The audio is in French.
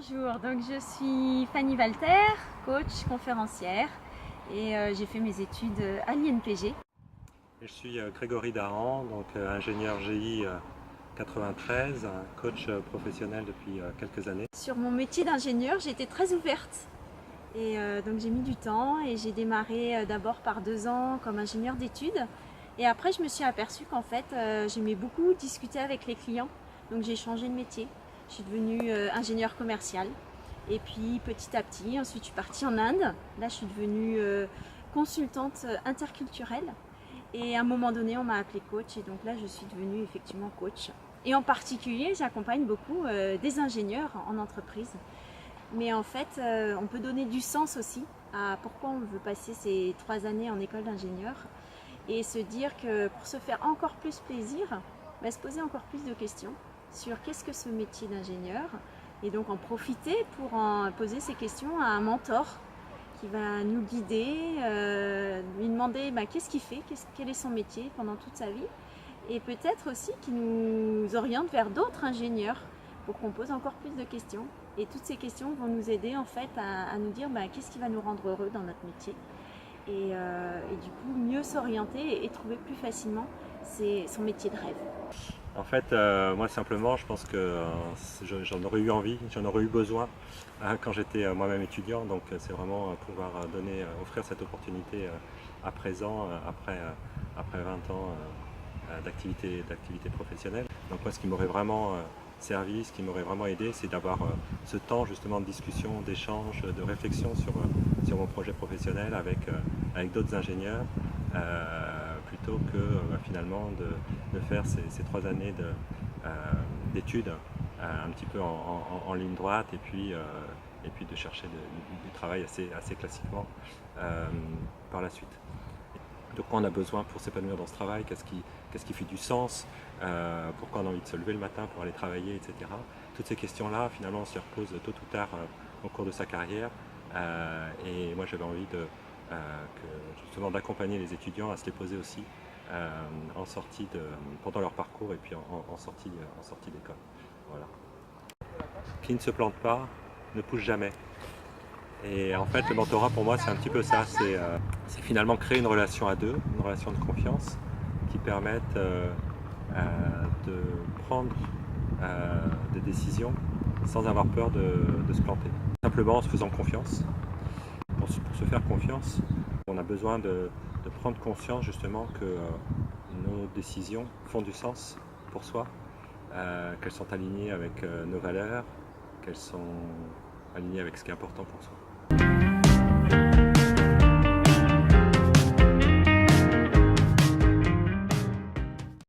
Bonjour, donc je suis Fanny Walter, coach, conférencière et j'ai fait mes études à l'INPG. Je suis Grégory Daran, donc ingénieur GI 93, coach professionnel depuis quelques années. Sur mon métier d'ingénieur, j'étais très ouverte et donc j'ai mis du temps et j'ai démarré d'abord par 2 ans comme ingénieur d'études et après je me suis aperçue qu'en fait j'aimais beaucoup discuter avec les clients, donc j'ai changé de métier. Je suis devenue ingénieure commerciale et puis petit à petit, ensuite je suis partie en Inde. Là je suis devenue consultante interculturelle et à un moment donné on m'a appelée coach et donc là je suis devenue effectivement coach. Et en particulier j'accompagne beaucoup des ingénieurs en entreprise. Mais en fait on peut donner du sens aussi à pourquoi on veut passer ces 3 années en école d'ingénieur et se dire que pour se faire encore plus plaisir, se poser encore plus de questions sur qu'est-ce que ce métier d'ingénieur et donc en profiter pour en poser ces questions à un mentor qui va nous guider, lui demander qu'est-ce qu'il fait, quel est son métier pendant toute sa vie et peut-être aussi qui nous oriente vers d'autres ingénieurs pour qu'on pose encore plus de questions et toutes ces questions vont nous aider en fait à nous dire qu'est-ce qui va nous rendre heureux dans notre métier et du coup mieux s'orienter et trouver plus facilement son métier de rêve. En fait, moi simplement, je pense que j'en aurais eu envie, j'en aurais eu besoin quand j'étais moi-même étudiant. Donc c'est vraiment pouvoir offrir cette opportunité à présent, après 20 ans d'activité professionnelle. Donc moi, ce qui m'aurait vraiment servi, ce qui m'aurait vraiment aidé, c'est d'avoir ce temps justement de discussion, d'échange, de réflexion sur mon projet professionnel avec d'autres ingénieurs. Plutôt que finalement de faire ces 3 années d'études un petit peu en ligne droite et puis de chercher du travail assez classiquement par la suite. De quoi on a besoin pour s'épanouir dans ce travail, qu'est-ce qui fait du sens, pourquoi on a envie de se lever le matin pour aller travailler, etc. Toutes ces questions-là, finalement, on s'y repose tôt ou tard au cours de sa carrière. Et moi, j'avais envie justement d'accompagner les étudiants à se les poser aussi pendant leur parcours et puis en sortie d'école. Voilà. Qui ne se plante pas ne pousse jamais. Et en fait, le mentorat pour moi, c'est un petit peu ça. C'est finalement créer une relation à deux, une relation de confiance qui permette de prendre des décisions sans avoir peur de se planter. Simplement en se faisant confiance. Pour se faire confiance, on a besoin de prendre conscience justement que nos décisions font du sens pour soi, qu'elles sont alignées avec nos valeurs, qu'elles sont alignées avec ce qui est important pour soi.